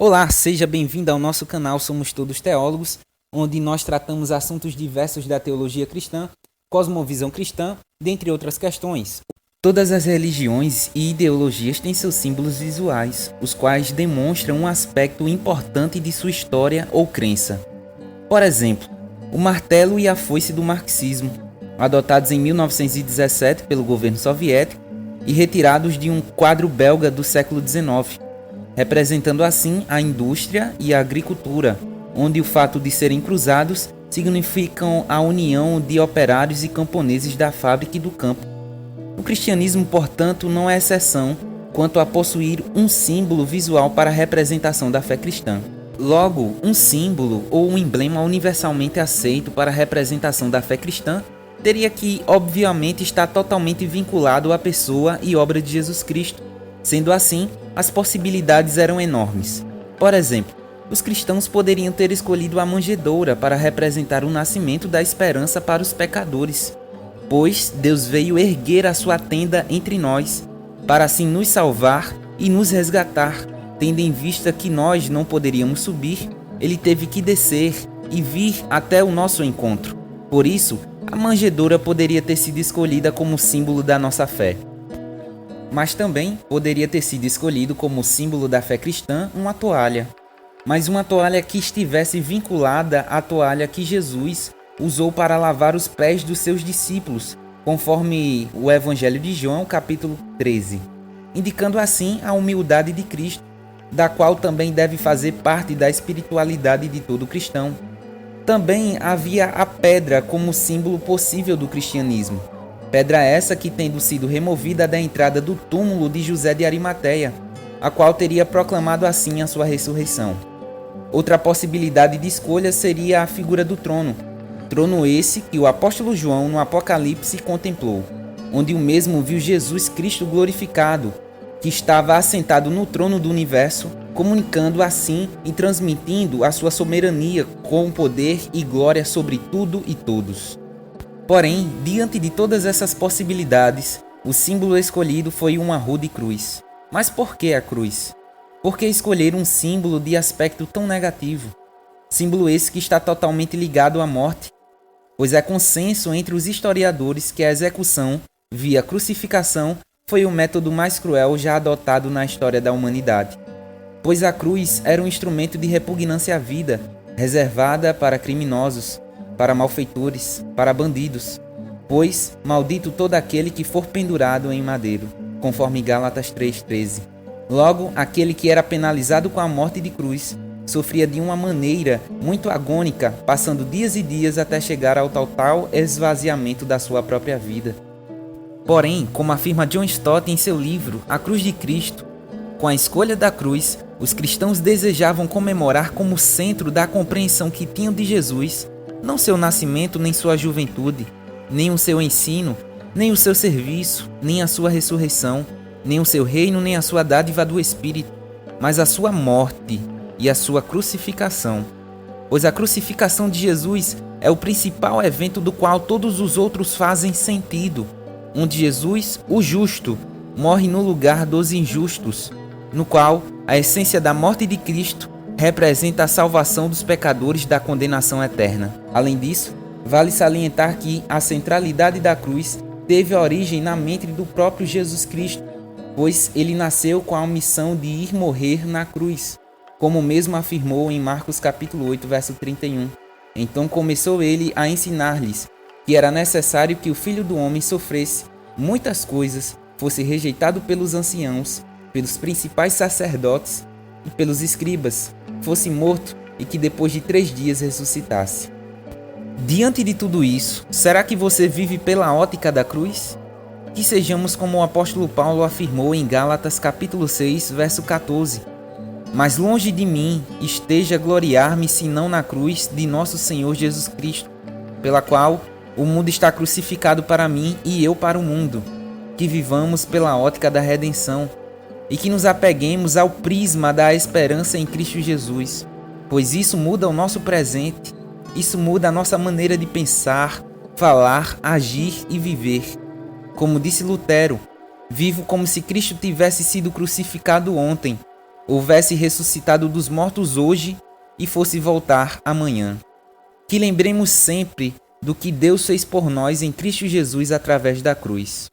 Olá, seja bem-vindo ao nosso canal Somos Todos Teólogos, onde nós tratamos assuntos diversos da teologia cristã, cosmovisão cristã, dentre outras questões. Todas as religiões e ideologias têm seus símbolos visuais, os quais demonstram um aspecto importante de sua história ou crença. Por exemplo, o martelo e a foice do marxismo, adotados em 1917 pelo governo soviético e retirados de um quadro belga do século XIX, representando assim a indústria e a agricultura, onde o fato de serem cruzados significam a união de operários e camponeses da fábrica e do campo. O cristianismo, portanto, não é exceção quanto a possuir um símbolo visual para a representação da fé cristã. Logo, um símbolo ou um emblema universalmente aceito para a representação da fé cristã teria que, obviamente, estar totalmente vinculado à pessoa e obra de Jesus Cristo. Sendo assim, as possibilidades eram enormes. Por exemplo, os cristãos poderiam ter escolhido a manjedoura para representar o nascimento da esperança para os pecadores, pois Deus veio erguer a sua tenda entre nós, para assim nos salvar e nos resgatar. Tendo em vista que nós não poderíamos subir, ele teve que descer e vir até o nosso encontro. Por isso, a manjedoura poderia ter sido escolhida como símbolo da nossa fé. Mas também poderia ter sido escolhido como símbolo da fé cristã uma toalha. Mas uma toalha que estivesse vinculada à toalha que Jesus usou para lavar os pés dos seus discípulos, conforme o Evangelho de João, capítulo 13, indicando assim a humildade de Cristo, da qual também deve fazer parte da espiritualidade de todo cristão. Também havia a pedra como símbolo possível do cristianismo. Pedra essa que, tendo sido removida da entrada do túmulo de José de Arimateia, a qual teria proclamado assim a sua ressurreição. Outra possibilidade de escolha seria a figura do trono. Trono esse que o apóstolo João no Apocalipse contemplou, onde o mesmo viu Jesus Cristo glorificado, que estava assentado no trono do universo, comunicando assim e transmitindo a sua soberania com poder e glória sobre tudo e todos. Porém, diante de todas essas possibilidades, o símbolo escolhido foi uma rude cruz. Mas por que a cruz? Por que escolher um símbolo de aspecto tão negativo? Símbolo esse que está totalmente ligado à morte, pois é consenso entre os historiadores que a execução, via crucificação, foi o método mais cruel já adotado na história da humanidade. Pois a cruz era um instrumento de repugnância à vida, reservada para criminosos, para malfeitores, para bandidos, pois maldito todo aquele que for pendurado em madeiro, conforme Gálatas 3,13. Logo, aquele que era penalizado com a morte de cruz, sofria de uma maneira muito agônica, passando dias e dias até chegar ao total esvaziamento da sua própria vida. Porém, como afirma John Stott em seu livro A Cruz de Cristo, com a escolha da cruz, os cristãos desejavam comemorar como centro da compreensão que tinham de Jesus, não seu nascimento nem sua juventude, nem o seu ensino, nem o seu serviço, nem a sua ressurreição, nem o seu reino, nem a sua dádiva do Espírito, mas a sua morte e a sua crucificação. Pois a crucificação de Jesus é o principal evento do qual todos os outros fazem sentido, onde Jesus, o justo, morre no lugar dos injustos, no qual a essência da morte de Cristo representa a salvação dos pecadores da condenação eterna. Além disso, vale salientar que a centralidade da cruz teve origem na mente do próprio Jesus Cristo, pois ele nasceu com a missão de ir morrer na cruz, como mesmo afirmou em Marcos capítulo 8, verso 31. Então começou ele a ensinar-lhes que era necessário que o Filho do Homem sofresse muitas coisas, fosse rejeitado pelos anciãos, pelos principais sacerdotes e pelos escribas, fosse morto e que depois de 3 dias ressuscitasse. Diante de tudo isso, será que você vive pela ótica da cruz? Que sejamos como o apóstolo Paulo afirmou em Gálatas capítulo 6, verso 14. Mas longe de mim esteja gloriar-me senão na cruz de nosso Senhor Jesus Cristo, pela qual o mundo está crucificado para mim e eu para o mundo. Que vivamos pela ótica da redenção e que nos apeguemos ao prisma da esperança em Cristo Jesus, pois isso muda o nosso presente, isso muda a nossa maneira de pensar, falar, agir e viver. Como disse Lutero, vivo como se Cristo tivesse sido crucificado ontem, houvesse ressuscitado dos mortos hoje e fosse voltar amanhã. Que lembremos sempre do que Deus fez por nós em Cristo Jesus através da cruz.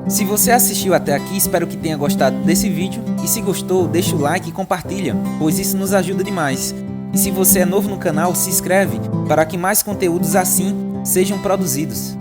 Se você assistiu até aqui, espero que tenha gostado desse vídeo, e se gostou, deixa o like e compartilha, pois isso nos ajuda demais. E se você é novo no canal, se inscreve para que mais conteúdos assim sejam produzidos.